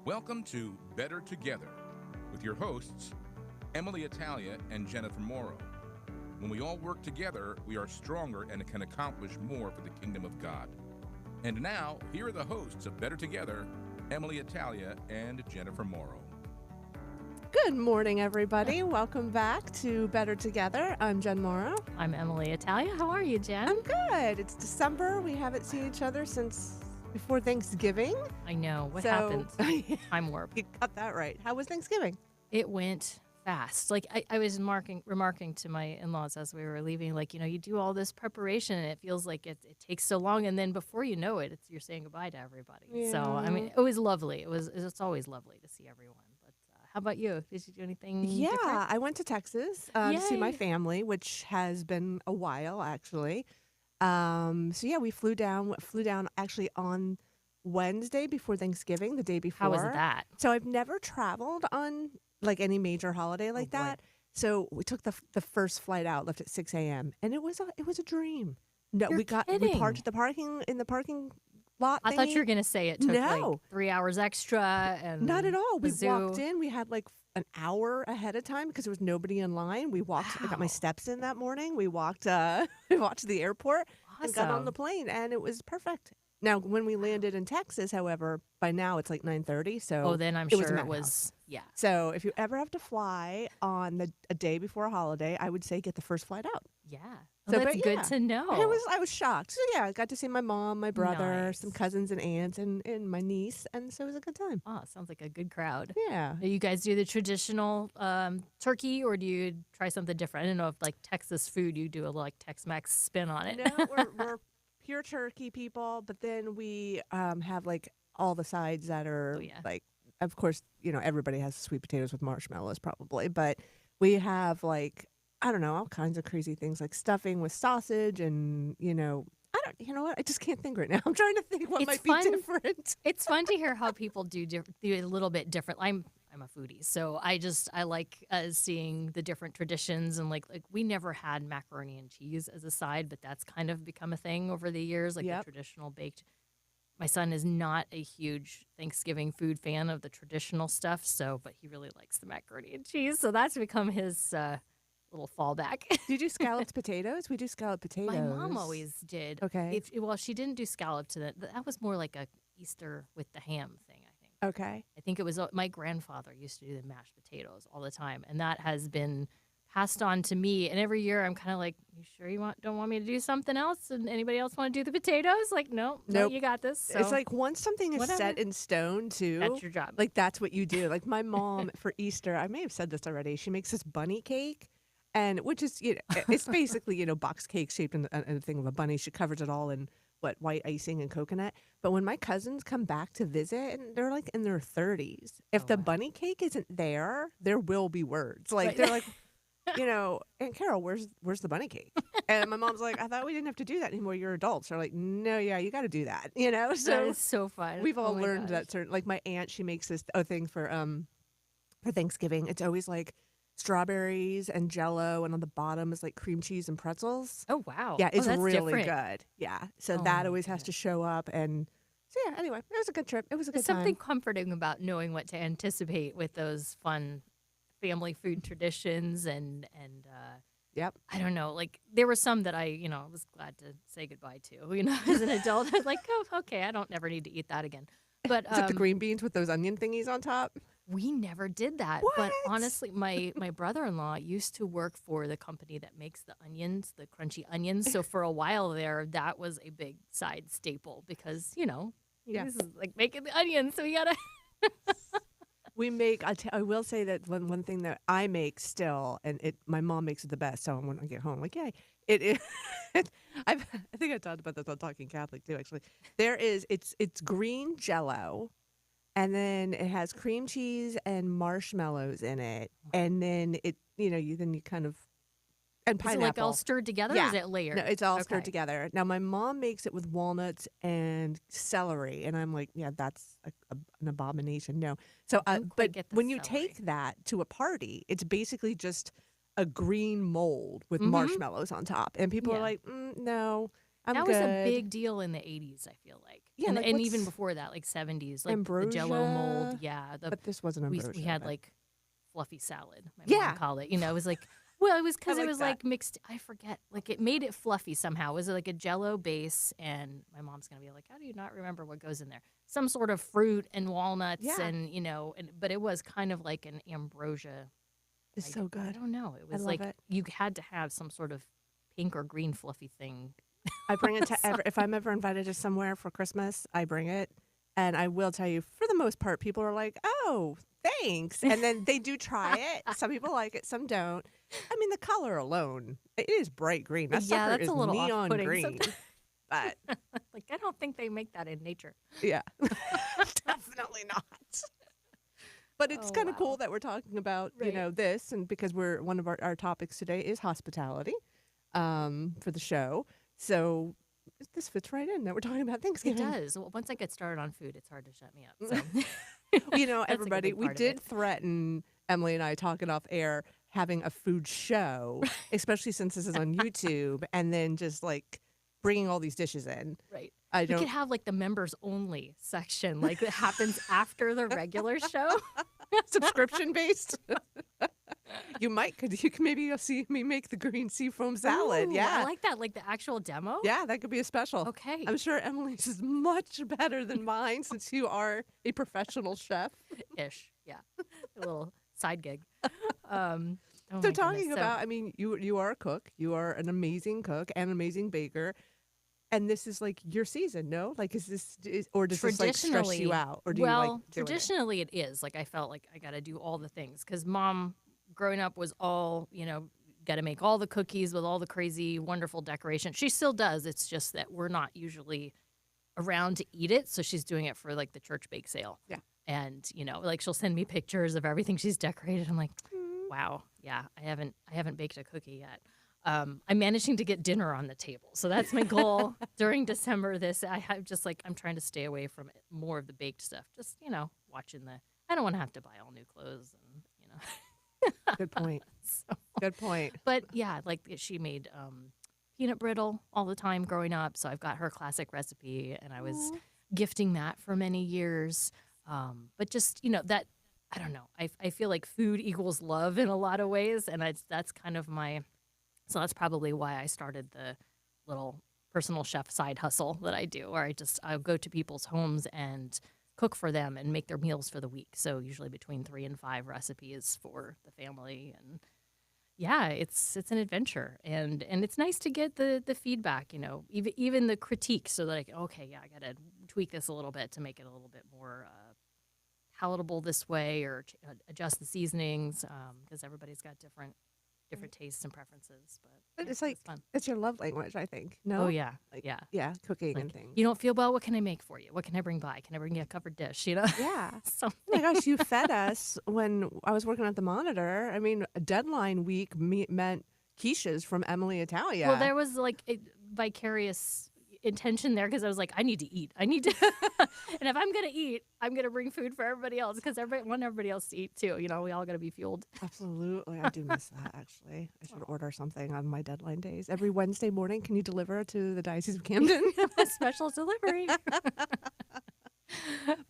Welcome to Better Together with your hosts, EmmaLee Italia and Jennifer Morrow. When we all work together, we are stronger and can accomplish more for the kingdom of God. And now, here are the hosts of Better Together, EmmaLee Italia and Jennifer Morrow. Good morning, everybody. Welcome back to Better Together. I'm Jen Morrow. I'm EmmaLee Italia. How are you, Jen? I'm good. It's December. We haven't seen each other since before Thanksgiving. I know. What happened? Time warp. You got that right. How was Thanksgiving? It went fast. Like I was remarking to my in-laws as we were leaving, like, you do all this preparation and it feels like it takes so long. And then before you know it, you're saying goodbye to everybody. Yeah. So, I mean, it was lovely. It's always lovely to see everyone. But how about you? Did you do anything different? I went to Texas to see my family, which has been a while, actually. We flew down actually on Wednesday before Thanksgiving, the day before. How was that? So I've never traveled on like any major holiday like that. So we took the first flight out, left at 6 a.m. and it was a dream. No, You're we parked at the parking lot. I thought you were gonna say it took like 3 hours extra, and not at all. We zoo. walked in. We had like an hour ahead of time because there was nobody in line. We walked. Wow. I got my steps in that morning. We walked. We walked to the airport and got on the plane, and it was perfect. Now, when we landed in Texas, however, by now it's like 9:30. So then I'm sure it was. Yeah. So if you ever have to fly on a day before a holiday, I would say get the first flight out. Yeah. So, Well, that's good to know. I was shocked. So yeah, I got to see my mom, my brother, Nice. some cousins and aunts, and my niece, and so it was a good time. Oh, sounds like a good crowd. Yeah. Do you guys do the traditional turkey, or do you try something different? I don't know if like Texas food, you do a like Tex-Mex spin on it. No, we're pure turkey people, but then we have like all the sides that are like, of course, everybody has sweet potatoes with marshmallows probably, but we have like, I don't know, all kinds of crazy things like stuffing with sausage and, you know what? I just can't think right now. I'm trying to think what might be different. It's fun to hear how people do a little bit different. I'm a foodie, so I like seeing the different traditions, and like we never had macaroni and cheese as a side, but that's kind of become a thing over the years, like the traditional baked. My son is not a huge Thanksgiving food fan of the traditional stuff, but he really likes the macaroni and cheese, so that's become his little fallback. Do you do scalloped potatoes? We do scalloped potatoes. My mom always did. Okay. She didn't do scalloped. That was more like a Easter with the ham thing, I think. Okay. I think it was my grandfather used to do the mashed potatoes all the time, and that has been passed on to me. And every year I'm kind of like, you sure don't want me to do something else? And anybody else want to do the potatoes? Like, no, you got this. So it's like once something is set in stone, too. That's your job. Like that's what you do. Like my mom for Easter, I may have said this already. She makes this bunny cake. And which is, it's basically, box cake shaped in a thing of a bunny. She covers it all in white icing and coconut. But when my cousins come back to visit, and they're like in their 30s, if the bunny cake isn't there will be words. Like they're like, Aunt Carol, where's the bunny cake? And my mom's like, I thought we didn't have to do that anymore. You're adults. They're like, no, yeah, you got to do that. So that is so fun. We've all learned that certain. Like my aunt, she makes this thing for Thanksgiving. It's always like strawberries and Jell-O, and on the bottom is like cream cheese and pretzels. Oh wow! Yeah, it's that's really different. good. Yeah, so that always has to show up, and so yeah. Anyway, it was a good trip. It was a good time. Something comforting about knowing what to anticipate with those fun family food traditions, and yep. I don't know, like there were some that I was glad to say goodbye to. As an adult, I was like, oh, okay, I don't never need to eat that again. But is it the green beans with those onion thingies on top? We never did that. What? But honestly, my brother-in-law used to work for the company that makes the onions, the crunchy onions. So for a while there, that was a big side staple because, this is like making the onions. So we got to... We make, I will say that one thing that I make still, and my mom makes it the best. So when I get home, like, yay. It is. I think I talked about this on Talking Catholic too. Actually, it's green Jell-O, and then it has cream cheese and marshmallows in it, and then you kind of and pineapple. Is it like all stirred together? Yeah. Or is it layered? No, it's all stirred together. Now my mom makes it with walnuts and celery, and I'm like, yeah, that's an abomination. No, so but when you take that to a party, it's basically just a green mold with marshmallows on top. And people are like, no. I'm That good. was a big deal in the 80s, I feel like. Yeah, and, like and even what's before that, like 70s, like the Jell-O ambrosia? mold. Yeah, But this wasn't we ambrosia. had but- like fluffy salad. My Yeah. mom called it. You know, it was like, well, it was because it like was that. like mixed. I forget. Like it made it fluffy somehow. It was like a Jell-O base, and my mom's gonna be like, "How do you not remember what goes in there?" Some sort of fruit and walnuts, Yeah. and but it was kind of like an ambrosia. It's I so d- I good. don't know. It I was love like it. you had to have some sort of pink or green fluffy thing. I bring it to if I'm ever invited to somewhere for Christmas, I bring it. And I will tell you, for the most part, people are like, "Oh, thanks," and then they do try it. Some people like it, some don't. I mean, the color alone, it is bright green. That Yeah, sucker that's is a little neon off-putting green. sometimes. But Like I don't think they make that in nature. yeah, definitely not. But it's Oh, kind of wow. cool that we're talking about, Right. this, and because one of our topics today is hospitality, for the show. So this fits right in that we're talking about It Thanksgiving. does. Well, once I get started on food, it's hard to shut me up. So. That's like a Everybody, big we part of did it. threaten Emily and I talking off air having a food show, especially since this is on YouTube, and then just like bringing all these dishes in. Right. I We don't. could have like the members only section, like that happens after the regular show. Subscription based. You might, because you can maybe you'll see me make the green seafoam salad. Ooh, Yeah, I like that. Like the actual demo. yeah, that could be a special. Okay. I'm sure Emily's is much better than mine since you are a professional chef. Ish. Yeah. A little side gig. Oh So my talking goodness. about, I mean, you are a cook. You are an amazing cook and amazing baker. And this is like your season, no? Like, or does this like stress you out? Or do you like doing it? traditionally it is. Like I felt like I got to do all the things because mom growing up was all, got to make all the cookies with all the crazy, wonderful decoration. She still does. It's just that we're not usually around to eat it. So she's doing it for like the church bake sale. Yeah. And, like she'll send me pictures of everything she's decorated. I'm like, Mm. wow. Yeah. I haven't baked a cookie yet. I'm managing to get dinner on the table. So that's my goal during December. I have just like, I'm trying to stay away from more of the baked stuff. Just, watching I don't want to have to buy all new clothes and, Good point. so. Good point. But yeah, like she made peanut brittle all the time growing up. So I've got her classic recipe and I was Aw. gifting that for many years. But just, that, I don't know. I feel like food equals love in a lot of ways. And that's kind of so that's probably why I started the little personal chef side hustle that I do, where I'll go to people's homes and cook for them and make their meals for the week. So usually between 3 and 5 recipes for the family. And yeah, it's an adventure. And it's nice to get the feedback, even the critique so that okay, yeah, I got to tweak this a little bit to make it a little bit more palatable this way or adjust the seasonings because everybody's got different tastes and preferences. But Yeah, it's like, fun. it's your love language, I think. No? Oh, yeah. Like, Yeah. Yeah, cooking Like, and things. you don't feel well? What can I make for you? What can I bring by? Can I bring you a covered dish? Yeah. Something. Oh my gosh, you fed us when I was working at the Monitor. I mean, a deadline week meant quiches from EmmaLee Italia. Well, there was like a vicarious intention there because I was like, I need to eat. I need to. And if I'm going to eat, I'm going to bring food for everybody else because I want everybody else to eat too. We all got to be fueled. Absolutely. I do miss that, actually. I should order something on my deadline days. Every Wednesday morning, can you deliver to the Diocese of Camden? Special delivery.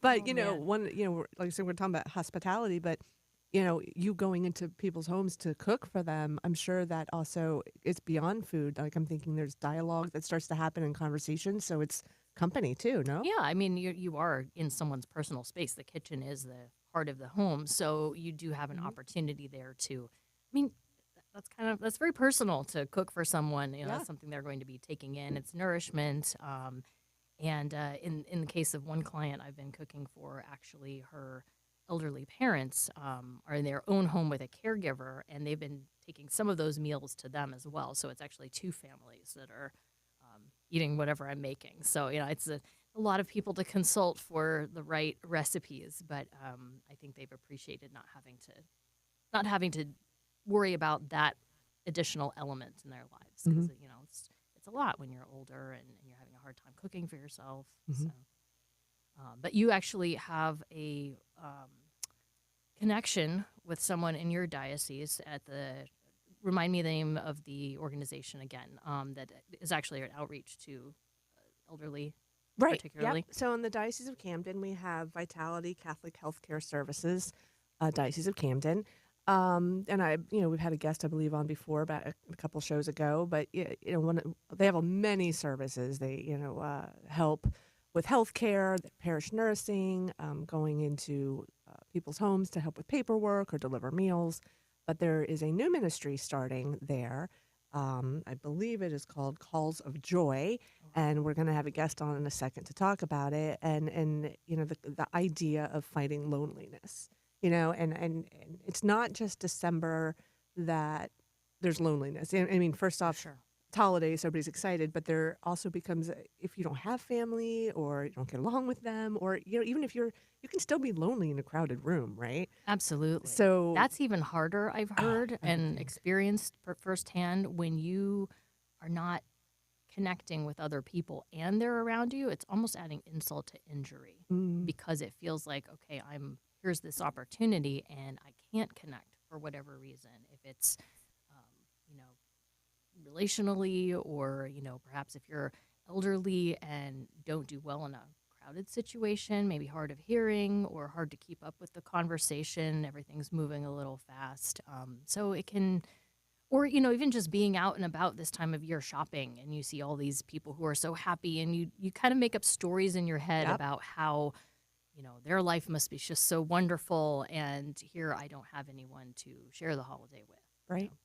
But, Oh, man. like I said, we're talking about hospitality, but, you going into people's homes to cook for them, I'm sure that also it's beyond food. Like, I'm thinking there's dialogue that starts to happen in conversation. So it's company too, no? Yeah, I mean, you are in someone's personal space. The kitchen is the heart of the home, so you do have an opportunity there to. I mean, that's very personal to cook for someone. Yeah. That's something they're going to be taking in. It's nourishment. And in the case of one client, I've been cooking for actually her elderly parents are in their own home with a caregiver, and they've been taking some of those meals to them as well. So it's actually 2 families that are eating whatever I'm making. So, it's a lot of people to consult for the right recipes, but I think they've appreciated not having to worry about that additional element in their lives because it's a lot when you're older and you're having a hard time cooking for yourself. Mhm. So, but you actually have a connection with someone in your diocese at the remind me the name of the organization again, that is actually an outreach to elderly, Right. particularly. Yep. So in the Diocese of Camden, we have Vitality Catholic Healthcare Services, Diocese of Camden. And we've had a guest, I believe, on before about a couple shows ago. But they have many services. They help with healthcare, parish nursing, going into people's homes to help with paperwork or deliver meals. But there is a new ministry starting there. I believe it is called Calls of Joy, and we're going to have a guest on in a second to talk about it. And the idea of fighting loneliness. And it's not just December that there's loneliness. I mean, first off, Sure. it's holidays, everybody's excited, but there also becomes, if you don't have family or you don't get along with them, or, even if you can still be lonely in a crowded room, right? Absolutely. So That's even harder, I've heard and experienced firsthand when you are not connecting with other people and they're around you. It's almost adding insult to injury because it feels like, okay, here's this opportunity and I can't connect for whatever reason. If it's, relationally or, perhaps if you're elderly and don't do well in a crowded situation, maybe hard of hearing or hard to keep up with the conversation, everything's moving a little fast. So it can, or, even just being out and about this time of year shopping and you see all these people who are so happy and you kind of make up stories in your head about how, their life must be just so wonderful. And here I don't have anyone to share the holiday with. right. you know.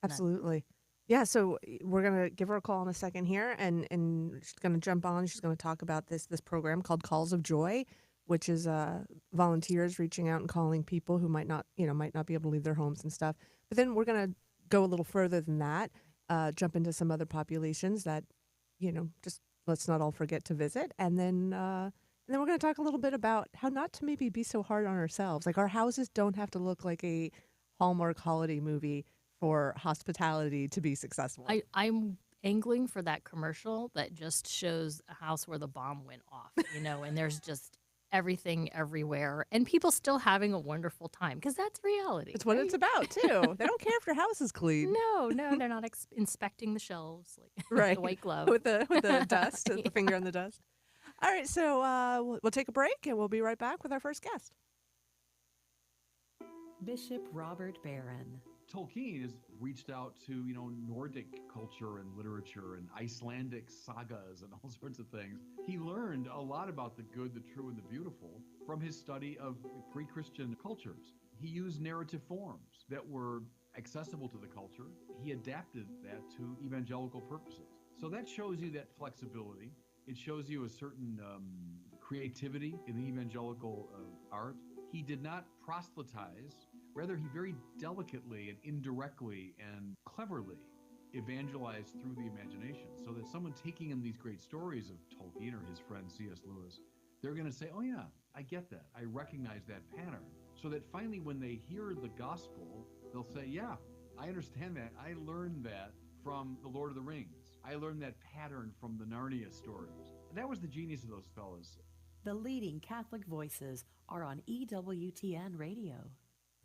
Absolutely. Yeah, so we're going to give her a call in a second here, and she's going to jump on. She's going to talk about this program called Calls of Joy, which is volunteers reaching out and calling people who might not be able to leave their homes and stuff. But then we're going to go a little further than that, jump into some other populations that, just let's not all forget to visit. And then we're going to talk a little bit about how not to maybe be so hard on ourselves. Like, our houses don't have to look like a Hallmark holiday movie for hospitality to be successful. I'm angling for that commercial that just shows a house where the bomb went off, and there's just everything everywhere and people still having a wonderful time because that's reality. It's what it's about, too. They don't care if your house is clean. No, they're not inspecting the shelves like Right. the white glove. with the dust, the finger on the dust. All right, so we'll take a break and we'll be right back with our first guest. Bishop Robert Barron. Tolkien has reached out to, Nordic culture and literature and Icelandic sagas and all sorts of things. He learned a lot about the good, the true, and the beautiful from his study of pre-Christian cultures. He used narrative forms that were accessible to the culture. He adapted that to evangelical purposes. So that shows you that flexibility. It shows you a certain creativity in the evangelical art. He did not proselytize. Rather, he very delicately and indirectly and cleverly evangelized through the imagination, so that someone taking in these great stories of Tolkien or his friend C.S. Lewis, they're going to say, oh yeah, I get that. I recognize that pattern. So that finally when they hear the gospel, they'll say, yeah, I understand that. I learned that from The Lord of the Rings. I learned that pattern from the Narnia stories. That was the genius of those fellas. The leading Catholic voices are on EWTN Radio.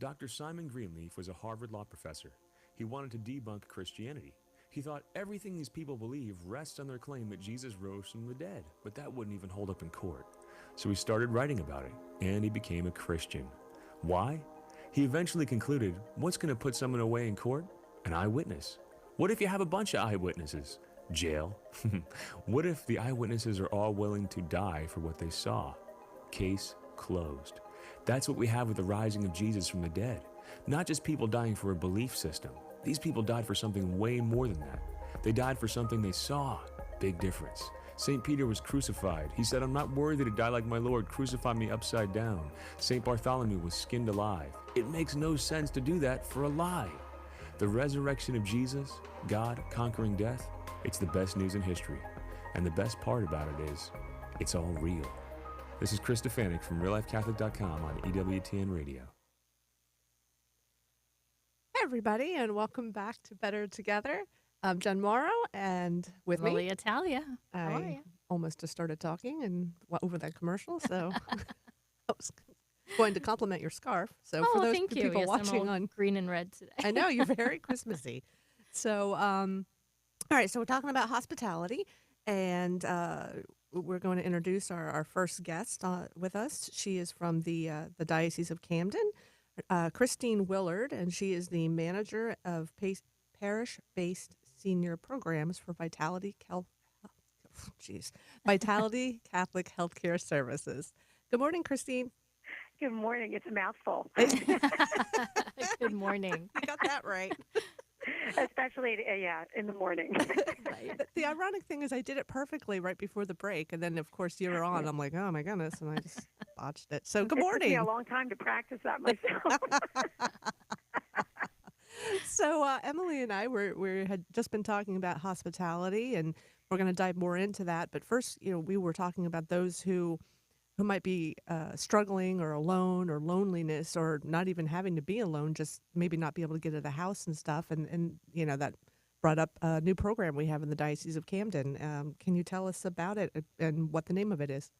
Dr. Simon Greenleaf was a Harvard law professor. He wanted to debunk Christianity. He thought everything these people believe rests on their claim that Jesus rose from the dead, but that wouldn't even hold up in court. So he started writing about it, and he became a Christian. Why? He eventually concluded, what's going to put someone away in court? An eyewitness. What if you have a bunch of eyewitnesses? Jail. What if the eyewitnesses are all willing to die for what they saw? Case closed. That's what we have with the rising of Jesus from the dead. Not just people dying for a belief system. These people died for something way more than that. They died for something they saw. Big difference. St. Peter was crucified. He said, I'm not worthy to die like my Lord. Crucify me upside down. St. Bartholomew was skinned alive. It makes no sense to do that for a lie. The resurrection of Jesus, God conquering death, it's the best news in history. And the best part about it is, it's all real. This is Chris Stefanik from RealLifeCatholic.com on EWTN Radio. Hey, everybody, and welcome back to Better Together. I'm Jen Morrow, and with me, EmmaLee Italia. How are I you? almost just started talking and over that commercial, so that was Going to compliment your scarf. So for Oh, those thank you. people Yes, I'm watching all on, green and red today. I know you're very Christmassy. So, all right. So we're talking about hospitality, and we're going to introduce our first guest with us. She is from the Diocese of Camden, Christine Willard, and she is the manager of parish-based senior programs for Vitality Catholic Healthcare Services. Good morning, Christine. Good morning. It's a mouthful, Good morning. I got that right. especially in the morning. Right. The ironic thing is I did it perfectly right before the break, and then, of course, you were on. I'm like, oh, my goodness, and I just botched it. So good It took me morning. a long time to practice that myself. So EmmaLee and I we had just been talking about hospitality, and we're going to dive more into that. But first, we were talking about those who might be struggling or alone or loneliness or not even having to be alone, just maybe not be able to get to the house and stuff. And that brought up a new program we have in the Diocese of Camden. Can you tell us about it and what the name of it is?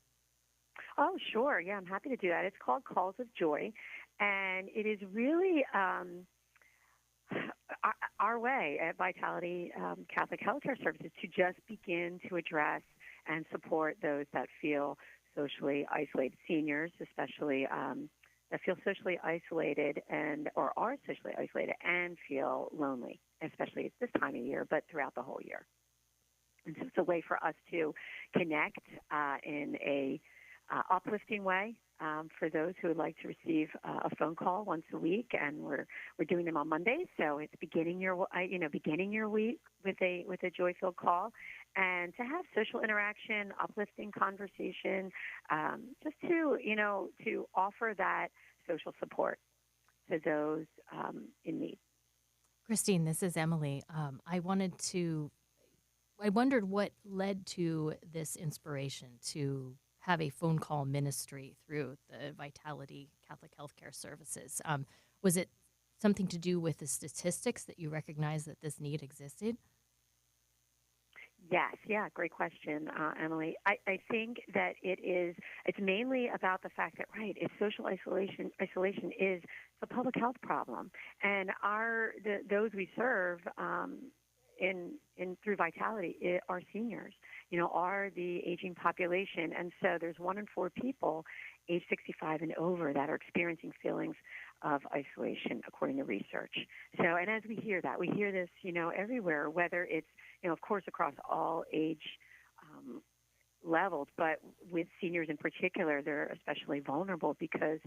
Oh, sure. Yeah, I'm happy to do that. It's called Calls of Joy, and it is really our way at Vitality Catholic Healthcare Services to just begin to address and support those that feel socially isolated, seniors especially, that feel socially isolated or are socially isolated and feel lonely, especially at this time of year, but throughout the whole year. And so it's a way for us to connect in a uplifting way for those who would like to receive a phone call once a week, and we're doing them on Mondays. So it's beginning your week with a joy-filled call, and to have social interaction, uplifting conversation, just to offer that social support to those in need. Christine, this is EmmaLee. I wondered what led to this inspiration to have a phone call ministry through the Vitality Catholic Healthcare Services. Was it something to do with the statistics that you recognize that this need existed? Yes, yeah, great question, EmmaLee. I think that it's mainly about the fact that, right, it's social isolation is a public health problem. And those we serve through Vitality are seniors, are the aging population. And so there's 1 in 4 people age 65 and over that are experiencing feelings of isolation, according to research. So, and as we hear this, everywhere, whether it's, of course, across all age levels, but with seniors in particular, they're especially vulnerable because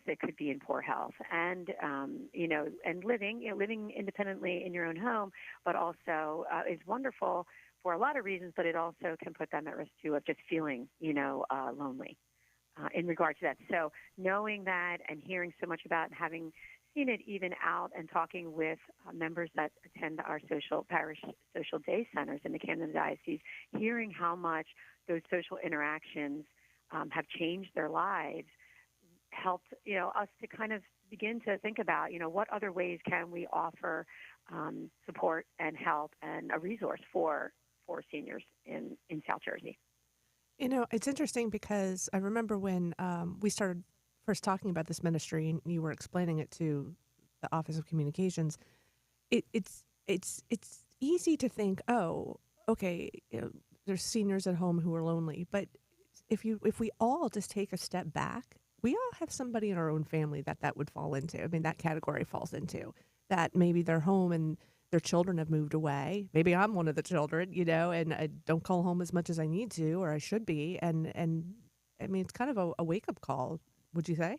they could be in poor health and and living independently in your own home, but also is wonderful for a lot of reasons, but it also can put them at risk too of just feeling lonely in regard to that. So knowing that and hearing so much about and having seen it even out and talking with members that attend our parish social day centers in the Camden Diocese, hearing how much those social interactions have changed their lives, helped us to kind of begin to think about what other ways can we offer support and help and a resource for seniors in South Jersey. It's interesting because I remember when we started first talking about this ministry and you were explaining it to the Office of Communications. It's easy to think, oh, okay, there's seniors at home who are lonely, but if we all just take a step back, we all have somebody in our own family that would fall into. I mean, that category falls into that. Maybe they're home and their children have moved away. Maybe I'm one of the children, and I don't call home as much as I need to or I should be. And I mean, it's kind of a wake-up call, would you say?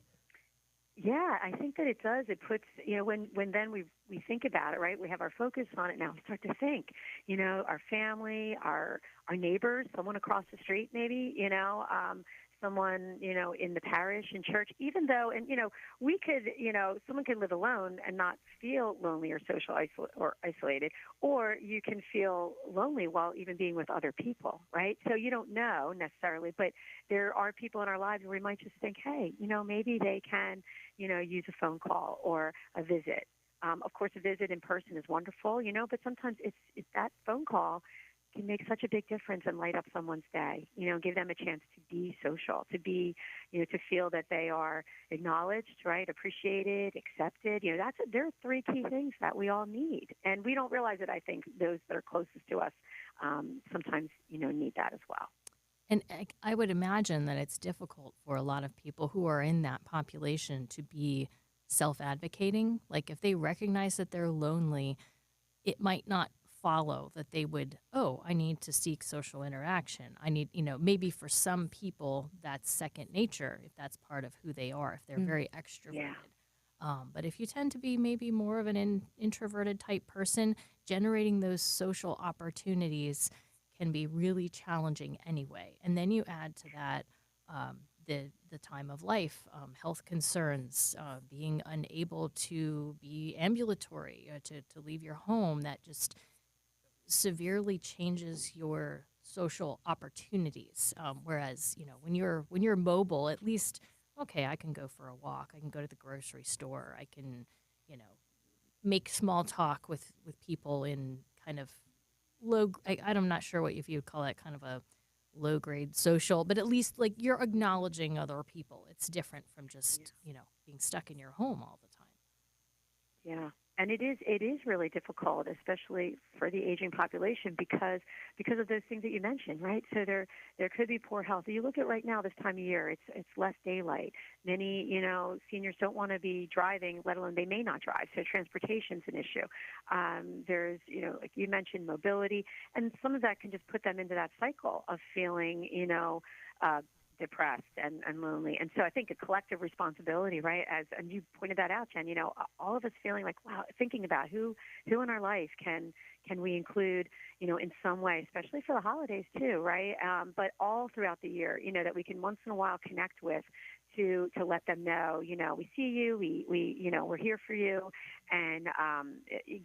Yeah, I think that it does. It puts, when then we think about it, right? We have our focus on it now. We start to think, our family, our neighbors, someone across the street maybe, someone, in the parish and church, even though, and, we could, someone could live alone and not feel lonely or isolated, or you can feel lonely while even being with other people, right? So you don't know necessarily, but there are people in our lives where we might just think, hey, maybe they can, use a phone call or a visit. Of course, a visit in person is wonderful, but sometimes it's that phone call can make such a big difference and light up someone's day. Give them a chance to be social, to be, to feel that they are acknowledged, right, appreciated, accepted. There are three key things that we all need, and we don't realize it. I think those that are closest to us sometimes, need that as well. And I would imagine that it's difficult for a lot of people who are in that population to be self-advocating. Like if they recognize that they're lonely, it might not follow that they would, I need to seek social interaction. I need, maybe for some people that's second nature, if that's part of who they are, if they're very extroverted. Yeah. But if you tend to be maybe more of an introverted type person, generating those social opportunities can be really challenging anyway. And then you add to that the time of life, health concerns, being unable to be ambulatory, to leave your home, that just severely changes your social opportunities. Whereas, when you're mobile, at least, okay, I can go for a walk, I can go to the grocery store, I can, make small talk with people in kind of low. I'm not sure if you would call that kind of a low grade social, but at least like you're acknowledging other people. It's different from just, being stuck in your home all the time. Yeah. And it is really difficult, especially for the aging population, because of those things that you mentioned, right? So there could be poor health. You look at right now this time of year, it's less daylight. Many, seniors don't want to be driving, let alone they may not drive. So transportation's an issue. There's, like you mentioned, mobility, and some of that can just put them into that cycle of feeling, depressed and lonely. And so I think a collective responsibility, right, and you pointed that out, Jen, all of us feeling like, wow, thinking about who in our life can we include, in some way, especially for the holidays too, right? But all throughout the year, that we can once in a while connect with to let them know, we see you, we we're here for you, and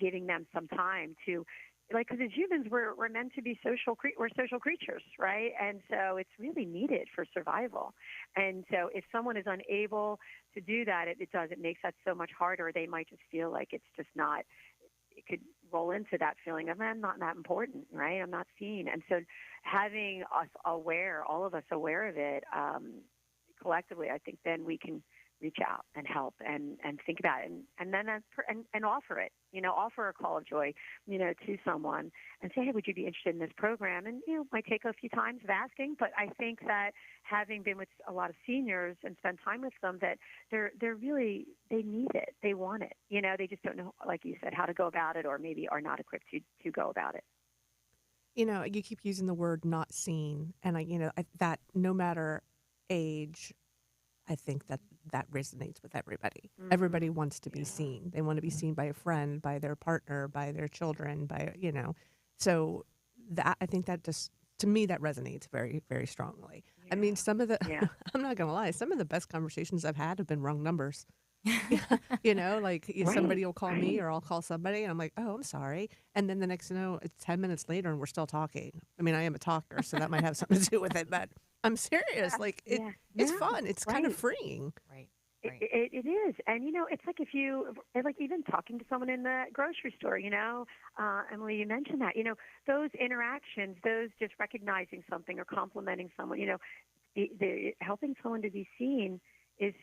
giving them some time to, like, because as humans, we're meant to be we're social creatures, right? And so it's really needed for survival. And so if someone is unable to do that, it makes that so much harder. They might just feel like it's just not, it could roll into that feeling of, I'm not that important, right? I'm not seen. And so having us aware, all of us aware of it, collectively, I think then we can reach out and help and think about it and then and offer it, offer a call of joy, to someone and say, hey, would you be interested in this program? And, might take a few times of asking, but I think that having been with a lot of seniors and spend time with them, that they're really, they need it. They want it. They just don't know, like you said, how to go about it, or maybe are not equipped to go about it. You keep using the word not seen, and that no matter age, I think that resonates with everybody. Mm-hmm. Everybody wants to be seen. They want to be seen by a friend, by their partner, by their children, So that, I think that just, to me, that resonates very, very strongly. Yeah. I mean, some of the, I'm not going to lie, some of the best conversations I've had have been wrong numbers. Somebody will call me or I'll call somebody and I'm like, oh, I'm sorry. And then the next thing you know, it's 10 minutes later and we're still talking. I mean, I am a talker, so that might have something to do with it, but I'm serious. It's fun. It's kind of freeing. Right. It is. And, it's like if you, like even talking to someone in the grocery store, Emily, you mentioned that, those interactions, those just recognizing something or complimenting someone, helping someone to be seen is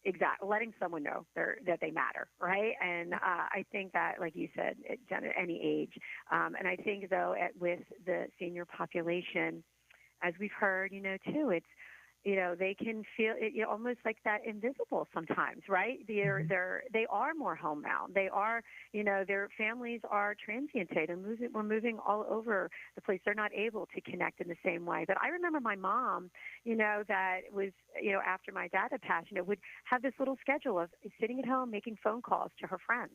exactly letting someone know that they matter, right? And I think that, like you said, at any age. And I think, though, with the senior population, as we've heard, too, it's, they can feel it, almost like that invisible sometimes, right? They are more homebound. They are, their families are transiented and we're moving all over the place. They're not able to connect in the same way. But I remember my mom, that was, after my dad had passed, would have this little schedule of sitting at home making phone calls to her friends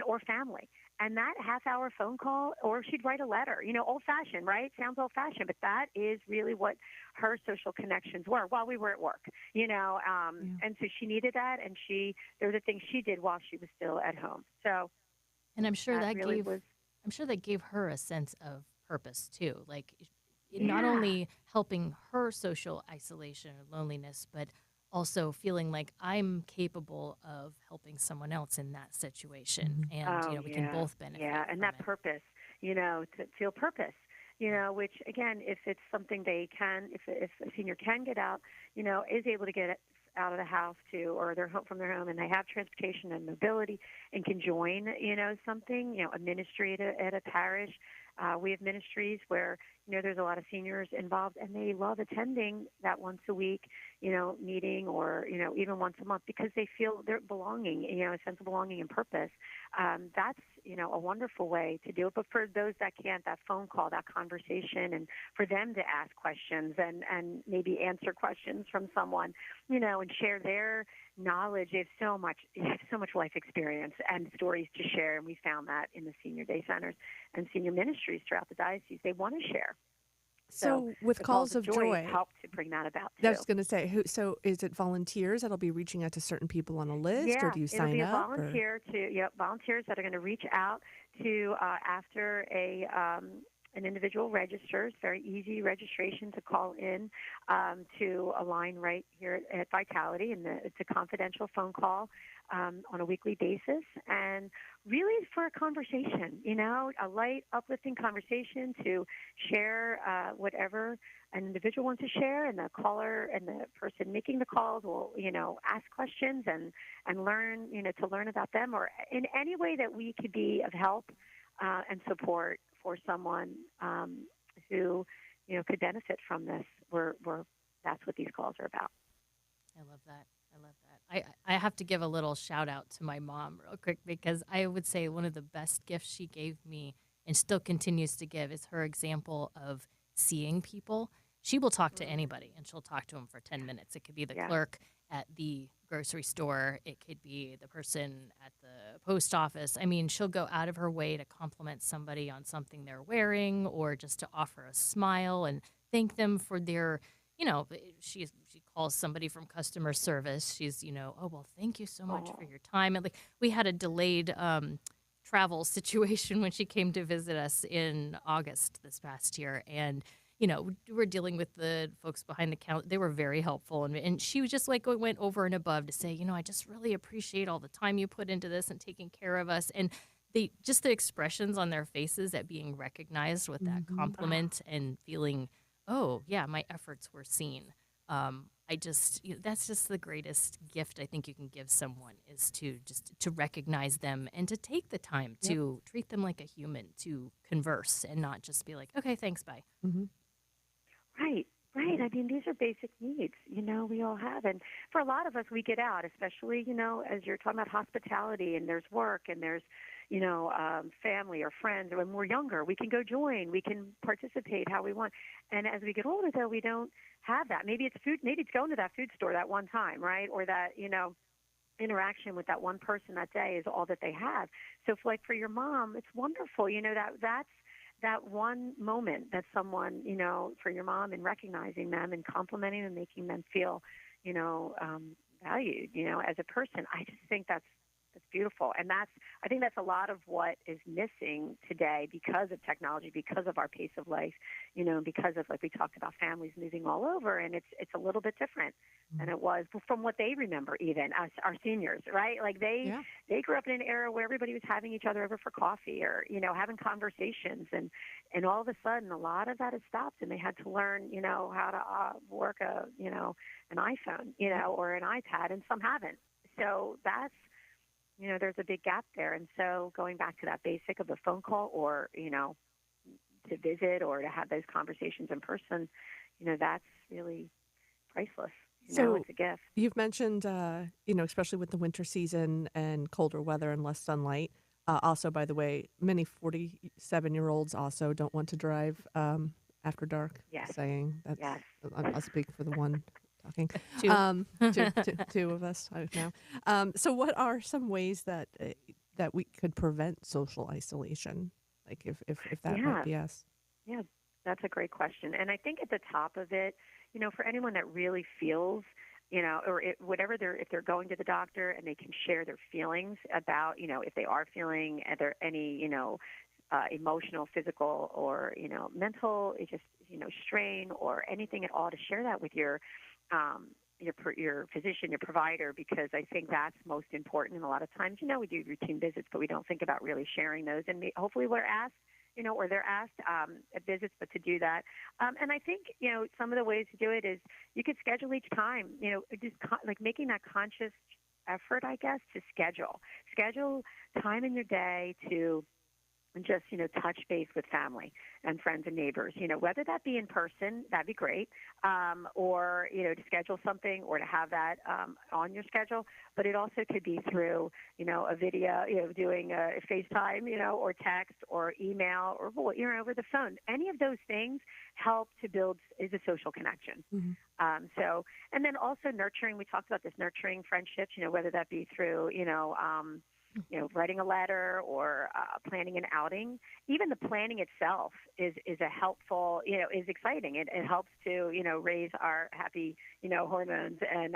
or family. And that half-hour phone call, or she'd write a letter, old-fashioned, right? Sounds old-fashioned, but that is really what her social connections were while we were at work, And so she needed that, and there were the things she did while she was still at home. So, and I'm sure that gave her a sense of purpose too, like not only helping her social isolation or loneliness, but also feeling like I'm capable of helping someone else in that situation. And, we can both benefit. Yeah, and that purpose, to feel purpose. which again, if it's something they can, if a senior can get out, is able to get out of the house or their home from their home, and they have transportation and mobility and can join, something, a ministry at a parish. We have ministries where, there's a lot of seniors involved, and they love attending that once a week, meeting, or, even once a month, because they feel they're belonging, a sense of belonging and purpose. That's, a wonderful way to do it. But for those that can't, that phone call, that conversation, and for them to ask questions and maybe answer questions from someone, and share their knowledge. They have so much life experience and stories to share. And we found that in the senior day centers and senior ministries throughout the diocese, they want to share. So with the Calls of Joy, help to bring that about too. I was going to say, so is it volunteers that'll be reaching out to certain people on a list, or do you sign up? It'll be volunteers that are going to reach out to after an individual registers. Very easy registration to call in to a line right here at Vitality, and it's a confidential phone call on a weekly basis, and really for a conversation, a light, uplifting conversation to share whatever an individual wants to share, and the caller and the person making the calls will, ask questions and learn, to learn about them, or in any way that we could be of help and support for someone who, could benefit from this. That's what these calls are about. I love that. I have to give a little shout out to my mom real quick, because I would say one of the best gifts she gave me and still continues to give is her example of seeing people. She will talk to anybody, and she'll talk to them for 10 minutes. It could be the clerk at the grocery store. It could be the person at the post office. I mean, she'll go out of her way to compliment somebody on something they're wearing, or just to offer a smile and thank them for their, she calls somebody from customer service. She's, oh, well, thank you so much for your time. And we had a delayed travel situation when she came to visit us in August this past year. And we're dealing with the folks behind the counter. They were very helpful. And she was just went over and above to say, I just really appreciate all the time you put into this and taking care of us. And the expressions on their faces at being recognized with that compliment and feeling, oh, yeah, my efforts were seen. That's just the greatest gift I think you can give someone, is to recognize them and to take the time to treat them like a human, to converse and not just be like, okay, thanks, bye. Mm-hmm. Right. I mean, these are basic needs, we all have. And for a lot of us, we get out, especially, as you're talking about hospitality, and there's work, and there's, family or friends. When we're younger, we can go join, we can participate how we want. And as we get older, though, we don't have that. Maybe it's food, maybe it's going to that food store that one time, right? Or that, interaction with that one person that day is all that they have. So for your mom, it's wonderful, that's that one moment that someone, for your mom, and recognizing them and complimenting and making them feel, valued, as a person. I just think that's beautiful. And I think that's a lot of what is missing today because of technology, because of our pace of life, because of, we talked about, families moving all over, and it's a little bit different than it was from what they remember, even us, our seniors, right? They grew up in an era where everybody was having each other over for coffee, or, having conversations, and all of a sudden a lot of that has stopped, and they had to learn, how to work an iPhone, or an iPad, and some haven't. So that's, there's a big gap there. And so going back to that basic of the phone call, or, to visit or to have those conversations in person, that's really priceless. So it's a gift. You've mentioned, especially with the winter season and colder weather and less sunlight. Also, by the way, many 47-year-olds also don't want to drive after dark. Yes. Saying that. Yes. I'll speak for the one talking. Two. Two of us now. So what are some ways that we could prevent social isolation? If that might be us. Yeah, that's a great question. And I think at the top of it, for anyone that really feels, if they're going to the doctor and they can share their feelings about, if they are feeling any, emotional, physical, or, mental, strain or anything at all, to share that with your physician, your provider, because I think that's most important. And a lot of times, we do routine visits, but we don't think about really sharing those. And hopefully we're asked, or they're asked at visits, but to do that. And I think, some of the ways to do it is you could schedule each time, just like making that conscious effort, I guess, to schedule time in your day to just, touch base with family and friends and neighbors, whether that be in person, that'd be great, or, to schedule something or to have that on your schedule. But it also could be through, a video, doing a FaceTime, or text or email or, over the phone. Any of those things help to build is a social connection. And then also nurturing, we talked about this, nurturing friendships, whether that be through, writing a letter or planning an outing. Even the planning itself is a helpful, is exciting. It helps to, raise our happy, hormones. And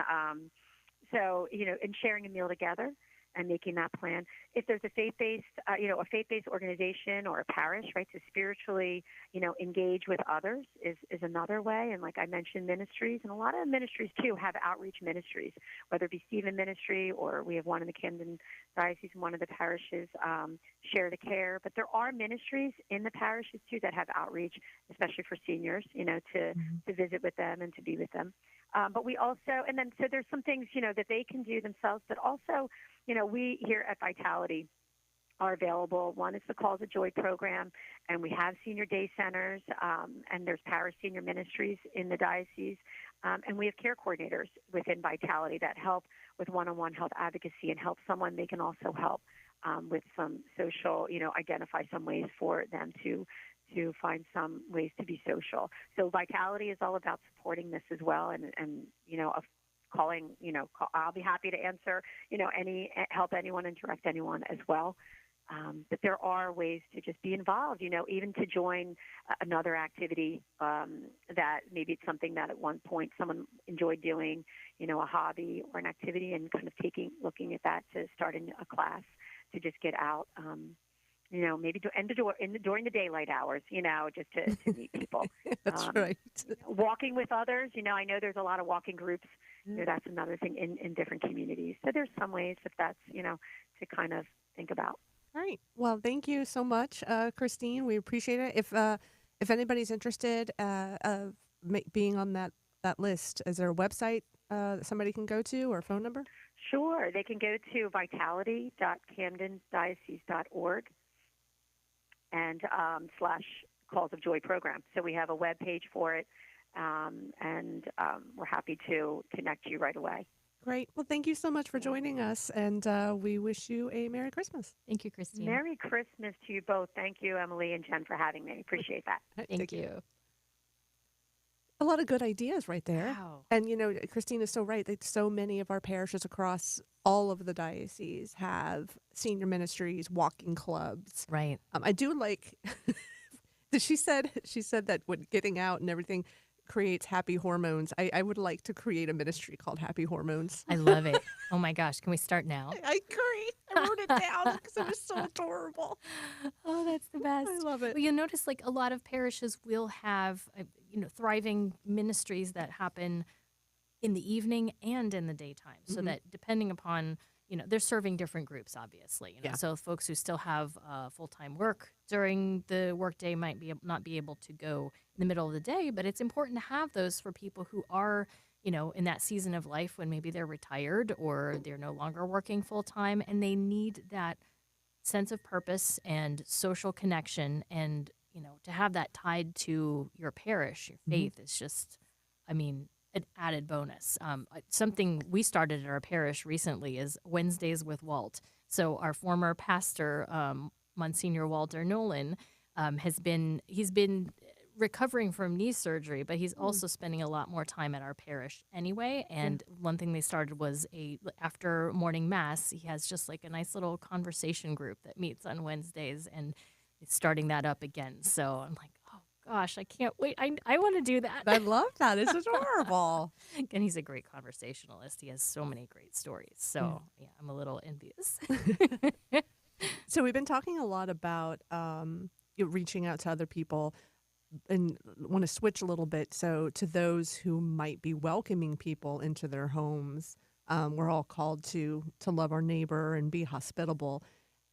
and sharing a meal together and making that plan. If there's a faith-based organization or a parish, right, to spiritually, engage with others is another way. And like I mentioned, ministries, and a lot of ministries too have outreach ministries, whether it be Stephen Ministry or we have one in the Camden Diocese and one of the parishes, Share the Care. But there are ministries in the parishes too that have outreach, especially for seniors, to visit with them and to be with them. But we also, and then so there's some things, that they can do themselves, but also, we here at Vitality are available. One is the Calls of Joy program, and we have senior day centers, and there's parish senior ministries in the diocese, and we have care coordinators within Vitality that help with one-on-one health advocacy and help someone. They can also help with some social, identify some ways for them to find some ways to be social. So Vitality is all about supporting this as well, and of calling, I'll be happy to answer, help anyone and direct anyone as well. But there are ways to just be involved, even to join another activity that maybe it's something that at one point someone enjoyed doing, a hobby or an activity, and kind of looking at that to start a class to just get out, maybe during the daylight hours, just to meet people. That's right. Walking with others, I know there's a lot of walking groups. That's another thing in different communities. So there's some ways if that's, to kind of think about. All right. Well, thank you so much, Christine. We appreciate it. If anybody's interested of being on that list, is there a website that somebody can go to or a phone number? Sure. They can go to vitality.camdendiocese.org and / Calls of Joy program. So we have a web page for it, and we're happy to connect you right away. Great. Well, thank you so much for joining us, and we wish you a Merry Christmas. Thank you, Christine. Merry Christmas to you both. Thank you, EmmaLee and Jen, for having me. Appreciate that. Thank you. A lot of good ideas right there. Wow. And, Christine is so right. That so many of our parishes across all of the diocese have senior ministries, walking clubs. Right. I do like she said that when getting out and everything creates happy hormones. I would like to create a ministry called Happy Hormones. I love it. Oh my gosh. Can we start now? I agree. I wrote it down because it was so adorable. Oh, that's the best. I love it. Well, you'll notice like a lot of parishes will have, thriving ministries that happen in the evening and in the daytime. So that depending upon, they're serving different groups, obviously. Yeah. So folks who still have full-time work during the workday might not be able to go in the middle of the day, but it's important to have those for people who are, in that season of life when maybe they're retired or they're no longer working full-time, and they need that sense of purpose and social connection, and, to have that tied to your parish, your faith is just, an added bonus. Something we started at our parish recently is Wednesdays with Walt. So our former pastor, Monsignor Walter Nolan, he's been recovering from knee surgery, but he's also spending a lot more time at our parish anyway. And one thing they started was after morning mass, he has just like a nice little conversation group that meets on Wednesdays, and it's starting that up again. So I'm like, oh gosh, I can't wait. I want to do that. I love that. It's adorable. And he's a great conversationalist. He has so many great stories. So yeah, I'm a little envious. So we've been talking a lot about reaching out to other people, and want to switch a little bit. So to those who might be welcoming people into their homes, we're all called to love our neighbor and be hospitable.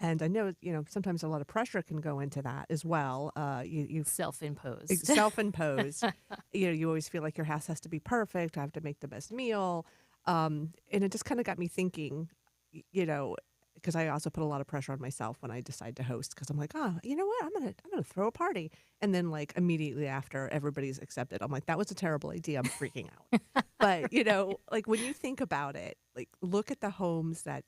And I know, sometimes a lot of pressure can go into that as well. You Self-imposed. self-imposed. You always feel like your house has to be perfect. I have to make the best meal. And it just kind of got me thinking, because I also put a lot of pressure on myself when I decide to host, because I'm like, oh, you know what? I'm gonna throw a party, and then like immediately after everybody's accepted, I'm like, that was a terrible idea. I'm freaking out. But like when you think about it, like look at the homes that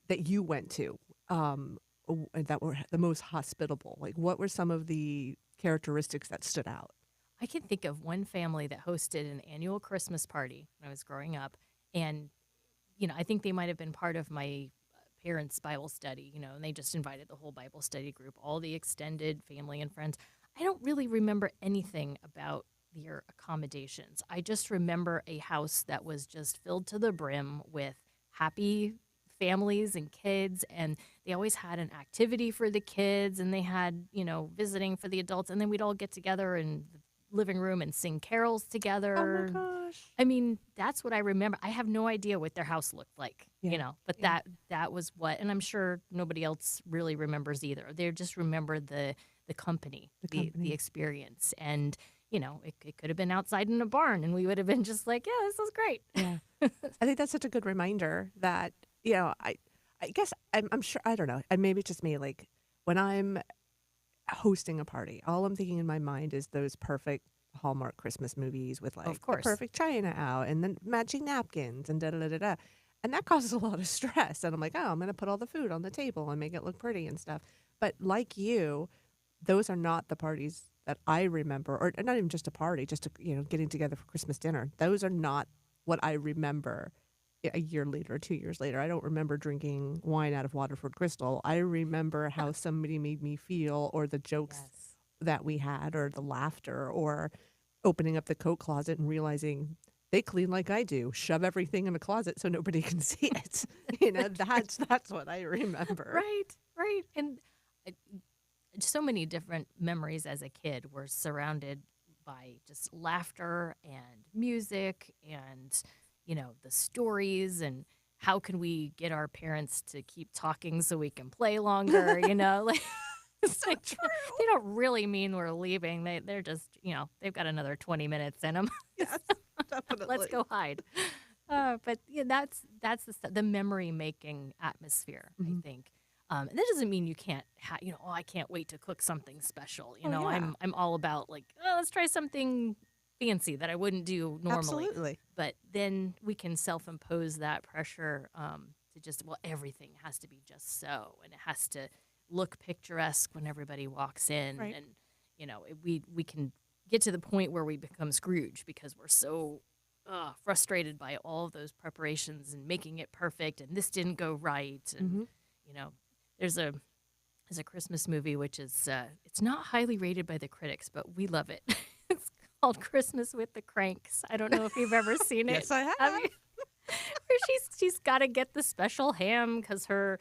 you went to, that were the most hospitable. Like, what were some of the characteristics that stood out? I can think of one family that hosted an annual Christmas party when I was growing up. And, I think they might have been part of my parents' Bible study, and they just invited the whole Bible study group, all the extended family and friends. I don't really remember anything about their accommodations. I just remember a house that was just filled to the brim with happy families and kids, and they always had an activity for the kids, and they had, visiting for the adults, and then we'd all get together in the living room and sing carols together. Oh my gosh. I mean, that's what I remember. I have no idea what their house looked like, but that was what, and I'm sure nobody else really remembers either. They just remember the company, the experience. And, it could have been outside in a barn, and we would have been just like, yeah, this was great. Yeah. I think that's such a good reminder that, I guess I'm sure, I don't know, and maybe it's just me, like when I'm hosting a party, all I'm thinking in my mind is those perfect Hallmark Christmas movies with like Of course. the perfect china out and then matching napkins and da-da-da-da-da. And that causes a lot of stress. And I'm like, oh, I'm going to put all the food on the table and make it look pretty and stuff. But like you, those are not the parties that I remember, or not even just a party, just getting together for Christmas dinner. Those are not what I remember a year later, 2 years later. I don't remember drinking wine out of Waterford Crystal. I remember how somebody made me feel, or the jokes that we had, or the laughter, or opening up the coat closet and realizing they clean like I do. Shove everything in a closet so nobody can see it. That's what I remember. Right. And so many different memories as a kid were surrounded by just laughter and music and the stories, and how can we get our parents to keep talking so we can play longer, like it's so true. They don't really mean we're leaving. They're just, they've got another 20 minutes in them. Yes, definitely. Let's go hide. But that's the memory making atmosphere, I think. And that doesn't mean you can't, I can't wait to cook something special. I'm all about like, let's try something fancy that I wouldn't do normally. Absolutely. But then we can self-impose that pressure to just, everything has to be just so, and it has to look picturesque when everybody walks in. Right. And, we can get to the point where we become Scrooge because we're so frustrated by all of those preparations and making it perfect, and this didn't go right. And, there's a Christmas movie, which is, it's not highly rated by the critics, but we love it. It's called Christmas with the Cranks. I don't know if you've ever seen it. Yes, I have. Where she's got to get the special ham because her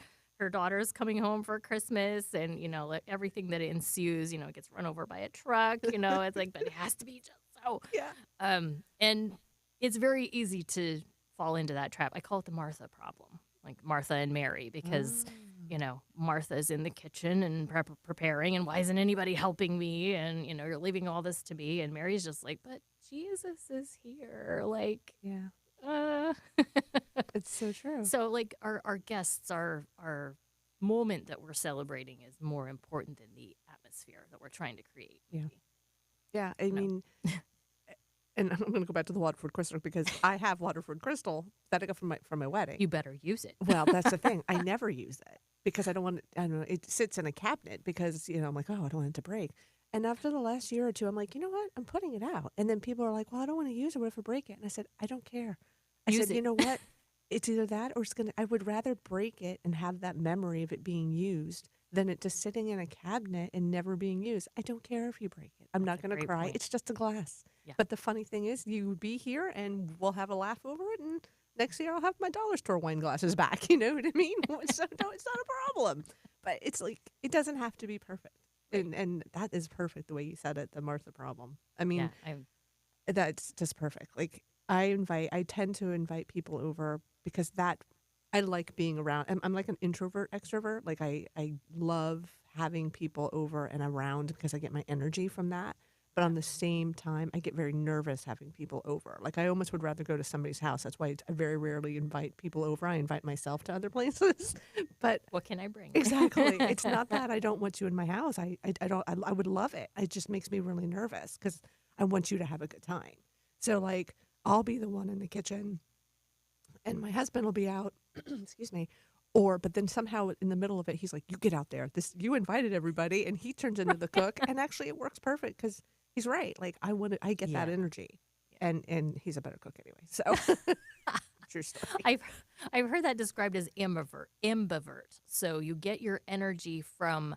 daughter's coming home for Christmas, and like everything that ensues, gets run over by a truck. It's like, but it has to be just so. Yeah. And it's very easy to fall into that trap. I call it the Martha problem, like Martha and Mary, because Martha's in the kitchen and preparing, and why isn't anybody helping me? And, you're leaving all this to me. And Mary's just like, but Jesus is here. Like, yeah. It's so true. So like our guests, our moment that we're celebrating is more important than the atmosphere that we're trying to create. Maybe. Yeah. I mean, and I'm going to go back to the Waterford Crystal because I have Waterford Crystal that I got from my wedding. You better use it. Well, that's the thing. I never use it because I don't want it. I don't know. It sits in a cabinet because, I'm like, oh, I don't want it to break. And after the last year or two, I'm like, you know what? I'm putting it out. And then people are like, well, I don't want to use it. What if I break it? And I said, I don't care. I said, you know what? It's either that or I would rather break it and have that memory of it being used than it just sitting in a cabinet and never being used. I don't care if you break it. I'm not going to cry. Point. It's just a glass. Yeah. But the funny thing is you would be here and we'll have a laugh over it. And next year I'll have my dollar store wine glasses back. You know what I mean? So no, it's not a problem. But it's like, it doesn't have to be perfect. And that is perfect the way you said it, the Martha problem. I mean, that's just perfect. Like I tend to invite people over because that I like being around. I'm like an introvert extrovert. Like I love having people over and around because I get my energy from that. But on the same time, I get very nervous having people over. Like I almost would rather go to somebody's house. That's why I very rarely invite people over. I invite myself to other places. But What can I bring? exactly, it's not that I don't want you in my house. I don't. I would love it. It just makes me really nervous because I want you to have a good time. So like I'll be the one in the kitchen and my husband will be out, excuse me, but then somehow in the middle of it, he's like, you get out there. You invited everybody. And he turns into the cook. And actually it works perfect because he's right. Like I get that Yeah. energy and he's a better cook anyway. So true story. I've heard that described as ambivert. So you get your energy from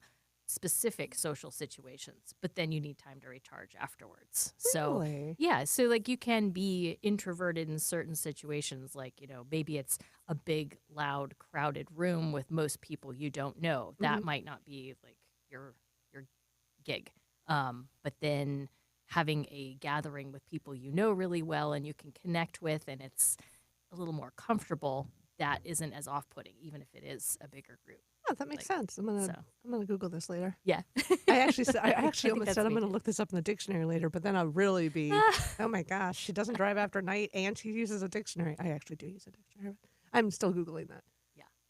specific social situations, but then you need time to recharge afterwards. So Really? yeah, so like you can be introverted in certain situations, like, maybe it's a big, loud, crowded room with most people you don't know. That might not be like your gig. But then having a gathering with people you know really well and you can connect with and it's a little more comfortable, that isn't as off-putting, even if it is a bigger group. Oh, that makes sense. I'm gonna Google this later. Yeah. I actually think almost that's said I'm me gonna too. look this up in the dictionary later, but then I'll really be, oh my gosh, she doesn't drive after night and she uses a dictionary. I actually do use a dictionary. But I'm still Googling that.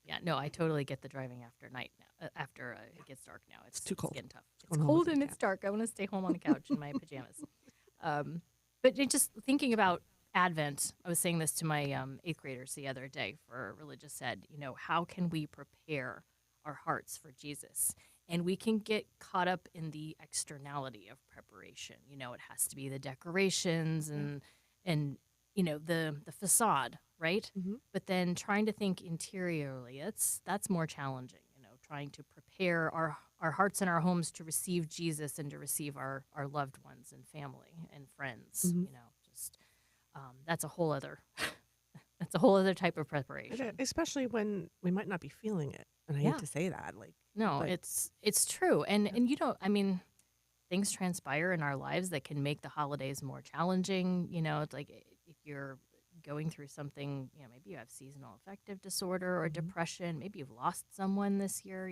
Yeah, no, I totally get the driving after night now. After it gets dark now, it's too cold. getting tough. It's Going home with cold the and cat. it's dark. I want to stay home on the couch in my pajamas. But just thinking about Advent, I was saying this to my 8th graders the other day for religious ed. How can we prepare our hearts for Jesus? And we can get caught up in the externality of preparation. It has to be the decorations and the facade, right? Mm-hmm. But then trying to think interiorly, that's more challenging. Trying to prepare our hearts and our homes to receive Jesus and to receive our loved ones and family and friends. Mhm. Just that's a whole other that's a whole other type of preparation. Especially when we might not be feeling it. And I Yeah. hate to say that. Like, No, but- it's true, and I mean, things transpire in our lives that can make the holidays more challenging. It's like if you're going through something, maybe you have seasonal affective disorder or depression, maybe you've lost someone this year,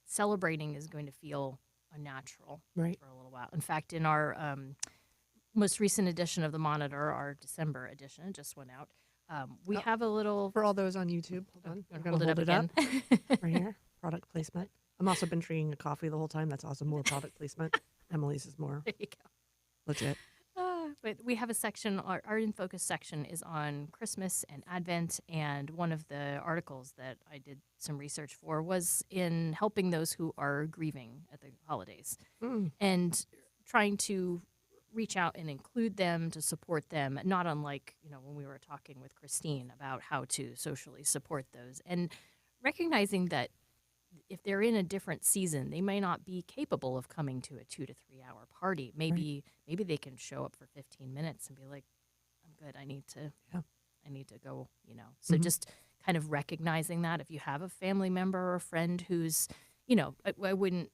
celebrating is going to feel unnatural Right. for a little while. In fact, in our most recent edition of the Monitor, our December edition, it just went out, we have a little... For all those on YouTube, hold on. You I'm wanna going to hold it up again? right here. Product placement. I'm also been drinking a coffee the whole time. That's also more product placement. EmmaLee's is more There you go. legit. But we have a section, our In Focus section is on Christmas and Advent, and one of the articles that I did some research for was in helping those who are grieving at the holidays and trying to reach out and include them, to support them, not unlike, when we were talking with Christine about how to socially support those, and recognizing that if they're in a different season, they may not be capable of coming to a 2 to 3 hour party. Maybe they can show up for 15 minutes and be like, I'm good. I need to go, So just kind of recognizing that if you have a family member or a friend who's, I wouldn't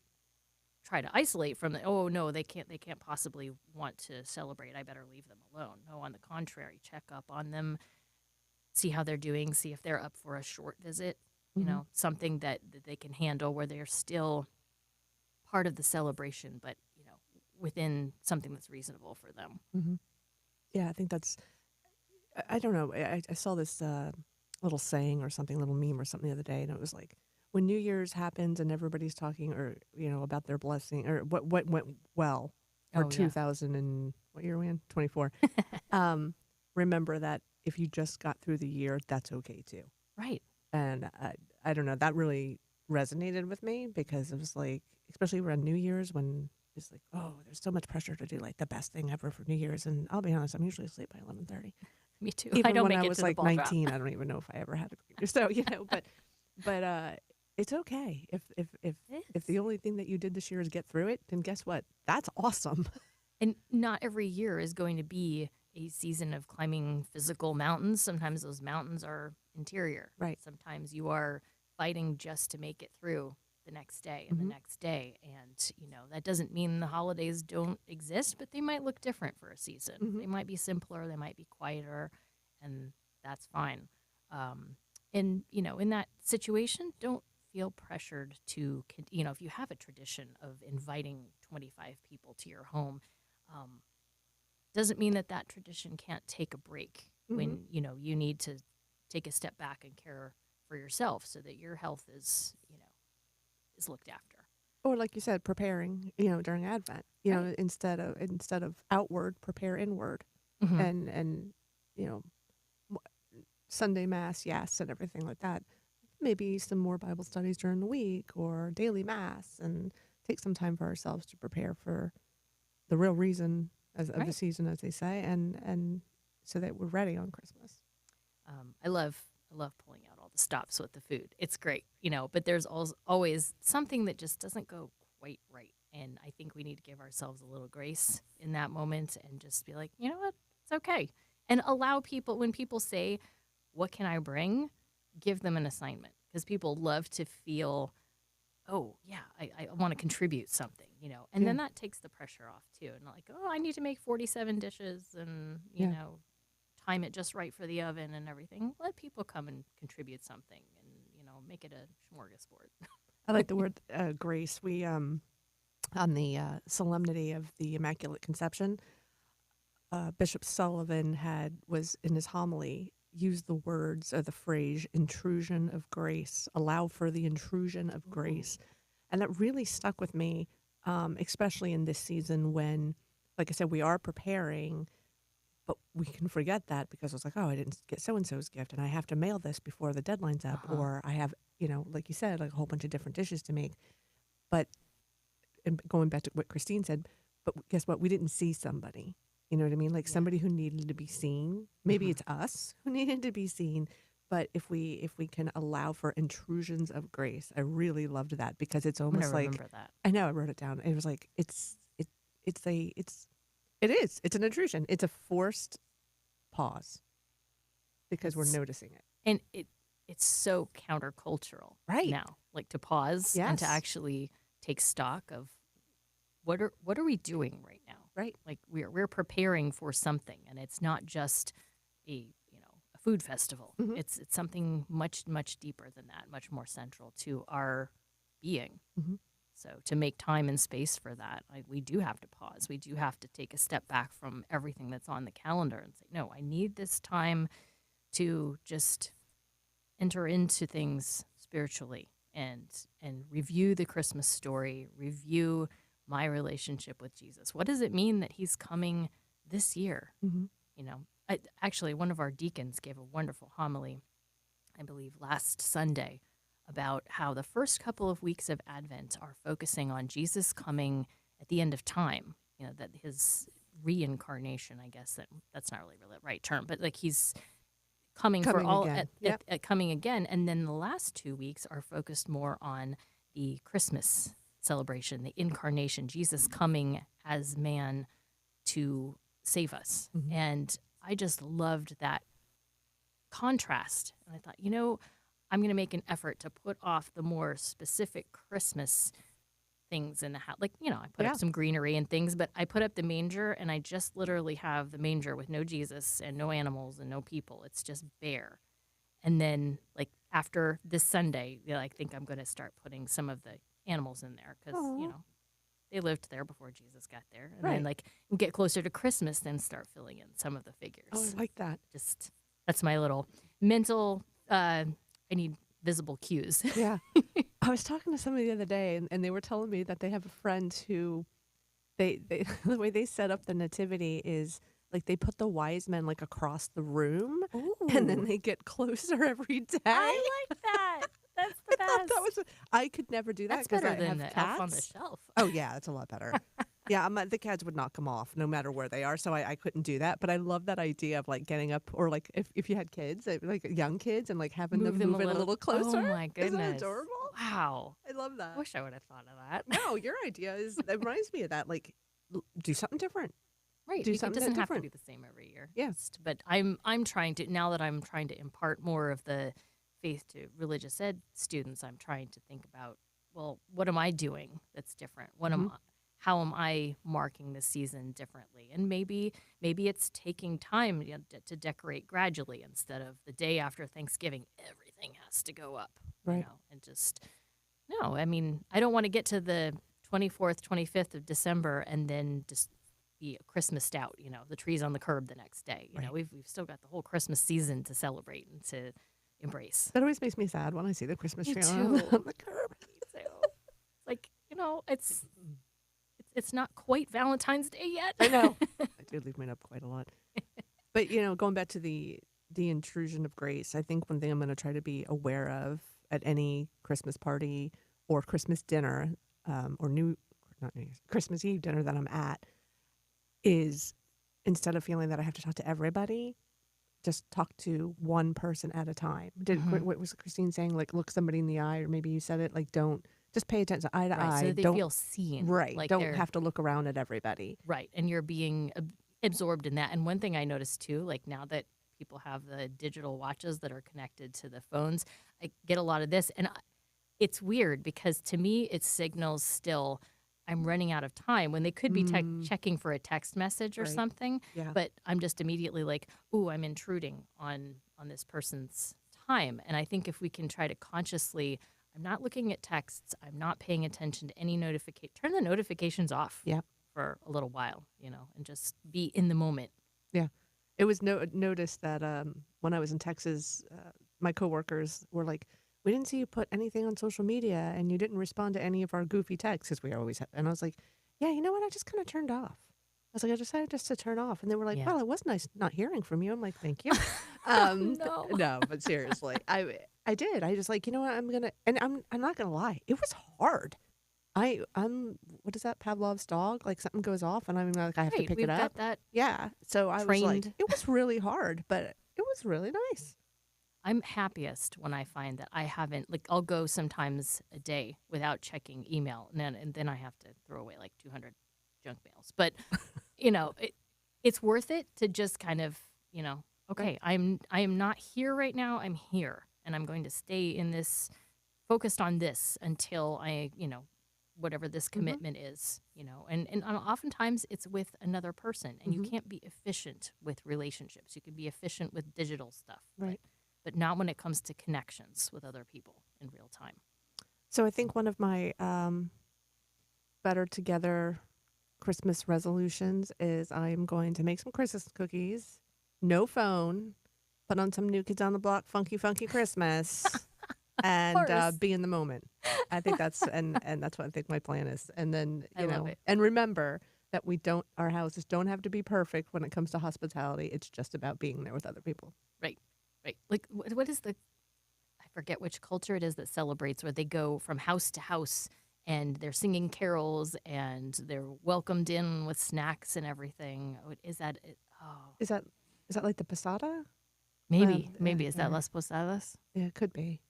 try to isolate from the, oh no, they can't possibly want to celebrate. I better leave them alone. No, on the contrary, check up on them, see how they're doing, see if they're up for a short visit. Something that they can handle where they're still part of the celebration, but, within something that's reasonable for them. Mm-hmm. Yeah, I think that's, I don't know. I saw this little saying or something, little meme or something the other day, and it was like, when New Year's happens and everybody's talking or, about their blessing or what went well for Oh, yeah. 2000 and what year are we in? 24. Remember that if you just got through the year, that's okay too. Right. And I don't know, that really resonated with me because it was like, especially around New Year's when it's like, oh, there's so much pressure to do like the best thing ever for New Year's. And I'll be honest, I'm usually asleep by 11:30. Me too. Even I don't when make I it was to the like ball drop. 19, I don't even know if I ever had a great year. So, but it's okay. If the only thing that you did this year is get through it, then guess what? That's awesome. And not every year is going to be a season of climbing physical mountains. Sometimes those mountains are interior. Right. Sometimes you are fighting just to make it through the next day and the next day. And, that doesn't mean the holidays don't exist, but they might look different for a season. They might be simpler, they might be quieter, and that's fine. And, in that situation, don't feel pressured to, if you have a tradition of inviting 25 people to your home, doesn't mean that that tradition can't take a break when, you need to take a step back and care for yourself so that your health is looked after. Or like you said, preparing, during Advent, instead of outward, prepare inward. Mhm. And Sunday Mass, yes, and everything like that. Maybe some more Bible studies during the week or daily Mass, and take some time for ourselves to prepare for the real reason of the Right. season, as they say, and so that we're ready on Christmas. I love pulling out all the stops with the food. It's great, but there's always something that just doesn't go quite right. And I think we need to give ourselves a little grace in that moment and just be like, you know what, it's okay. And allow people, when people say, what can I bring? Give them an assignment, because people love to feel, oh, yeah, I want to contribute something, and then that takes the pressure off too. And like, oh, I need to make 47 dishes and, time it just right for the oven and everything. Let people come and contribute something and, make it a smorgasbord. I like the word grace. We on the solemnity of the Immaculate Conception, Bishop Sullivan was in his homily used the words or the phrase intrusion of grace, allow for the intrusion of grace. And that really stuck with me, especially in this season when, like I said, we are preparing, but we can forget that because it's like, oh, I didn't get so-and-so's gift and I have to mail this before the deadline's up, or I have, like you said, like a whole bunch of different dishes to make. But and going back to what Christine said, but guess what? We didn't see somebody. You know what I mean? Like somebody who needed to be seen. Maybe it's us who needed to be seen. But if we can allow for intrusions of grace, I really loved that because it's almost like remember that. I know I wrote it down. It was like it's an intrusion. It's a forced pause because we're noticing it. And it's so countercultural Right. now, like to pause and to Yes. actually take stock of what are we doing right now? Right. Like we're preparing for something, and it's not just a food festival. Mhm. It's something much, much deeper than that, much more central to our being. Mhm. So to make time and space for that, we do have to pause. We do have to take a step back from everything that's on the calendar and say, no, I need this time to just enter into things spiritually and review the Christmas story, review my relationship with Jesus. What does it mean that he's coming this year? Mhm. Actually, one of our deacons gave a wonderful homily, I believe last Sunday, about how the first couple of weeks of Advent are focusing on Jesus coming at the end of time. That his reincarnation, I guess that's not really the right term, but like he's coming for Coming all again. at coming again. And then the last 2 weeks are focused more on the Christmas celebration, the incarnation, Jesus coming as man to save us. Mhm. And I just loved that contrast. And I thought, I'm going to make an effort to put off the more specific Christmas things in the house. Like, I put Yeah. up some greenery and things, but I put up the manger and I just literally have the manger with no Jesus and no animals and no people. It's just bare. And then, like, after this Sunday, I think I'm going to start putting some of the animals in there because, Aw. they lived there before Jesus got there. And Right. then, like, get closer to Christmas, then start filling in some of the figures. Oh, I like that. Just, that's my little mental, I need visible cues. Yeah. I was talking to somebody the other day, and they were telling me that they have a friend who they the way they set up the nativity is like they put the wise men like across the room, and then they get closer every day. I like that. That's the I thought best. that was I could never do that That's because better I than have the elf on the cats. shelf. Oh yeah, that's a lot better. Yeah, the cats would not come off no matter where they are, so I couldn't do that. But I love that idea of like getting up, or like if you had kids, like young kids, and like having them move it a little closer. Oh my goodness. Isn't it adorable? Wow. I love that. I wish I would have thought of that. No, your idea it reminds me of that. Like, do something different. Right. Do It something doesn't have to different. be the same every year. Yeah. But I'm trying to, now that I'm trying to impart more of the faith to religious ed students, I'm trying to think about, well, what am I doing that's different? How am I marking the season differently? And maybe it's taking time to decorate gradually instead of the day after Thanksgiving, everything everything has to go up, Right. you know, and just, no, I mean, I don't want to get to the 24th, 25th of December and then just be Christmased out, you know, the trees on the curb the next day. You know, we've still got the whole Christmas season to celebrate and to embrace. That always makes me sad when I see the Christmas Me tree too. on the curb. Me too. It's like, you know, it's not quite Valentine's Day yet. I know. I do leave mine up quite a lot. But, you know, going back to the intrusion of grace, I think one thing I'm going to try to be aware of at any Christmas party or Christmas dinner or Christmas Eve dinner that I'm at is, instead of feeling that I have to talk to everybody, just talk to one person at a time. What was Christine saying? Like, look somebody in the eye, or maybe you said it, like, don't, just pay attention eye to eye. So they don't feel seen. Right. Like Don't they're- have to look around at everybody. Right. And you're being absorbed in that. And one thing I noticed too, like now that people have the digital watches that are connected to the phones, I get a lot of this. And it's weird because to me, it signals still I'm running out of time when they could be checking for a text message or Right. something. Yeah. But I'm just immediately like, ooh, I'm intruding on this person's time. And I think if we can try to consciously, I'm not looking at texts, I'm not paying attention to any notification, turn the notifications off. Yeah. For a little while, you know, and just be in the moment. Yeah. It was noticed that when I was in Texas, my coworkers were like, we didn't see you put anything on social media and you didn't respond to any of our goofy texts, because we always have. And I was like, yeah, you know what? I just kind of turned off. I was like, I decided just to turn off. And they were like, Yeah. well, it was nice not hearing from you. I'm like, thank you. No. No, but seriously, I did. I just like, you know what? I'm not going to lie. It was hard. I'm what is that, Pavlov's dog? Like something goes off and I'm like, I have to Right, pick we've it up. got that Yeah. So I was like, trained. it was really hard, but it was really nice. I'm happiest when I find that I haven't, like, I'll go sometimes a day without checking email, and then I have to throw away like 200 junk mails. But, you know, it's worth it to just kind of, you know, okay, I am not here right now. I'm here, and I'm going to stay in this, focused on this until I, you know, whatever this commitment is, you know, and oftentimes it's with another person, and you can't be efficient with relationships. You can be efficient with digital stuff, Right. but not when it comes to connections with other people in real time. So I think one of my better together Christmas resolutions is I'm going to make some Christmas cookies, no phone, put on some New Kids on the Block, Funky Christmas, and course. be in the moment. I think that's and that's what I think my plan is. And then I you love know, it. and remember that our houses don't have to be perfect when it comes to hospitality. It's just about being there with other people. Right. Like, what is I forget which culture it is that celebrates where they go from house to house and they're singing carols and they're welcomed in with snacks and everything. Is that it? Oh, Is that like the Posada? maybe. yeah, Is that yeah. Las Posadas? Yeah, it could be.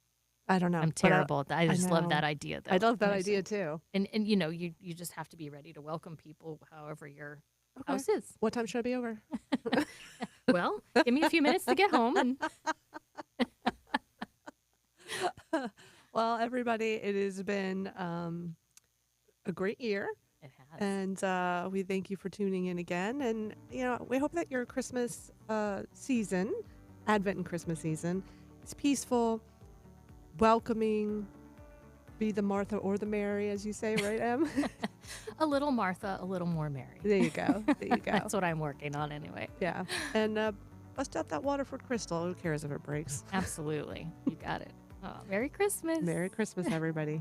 I don't know. I'm But, terrible at that. I just love know. that idea, though. I love that When idea say- too. And you know, you just have to be ready to welcome people however your Okay. house is. What time should I be over? Well, give me a few minutes to get home. And Well, everybody, it has been a great year, it has. and we thank you for tuning in again. And you know, we hope that your Christmas season, Advent and Christmas season, is peaceful, welcoming. Be the Martha or the Mary, as you say, right, Em? A little Martha, a little more Mary. There you go. There you go. That's what I'm working on anyway. Yeah, and bust out that Waterford crystal. Who cares if it breaks? Absolutely. You got it. Oh, Merry Christmas. Merry Christmas, everybody.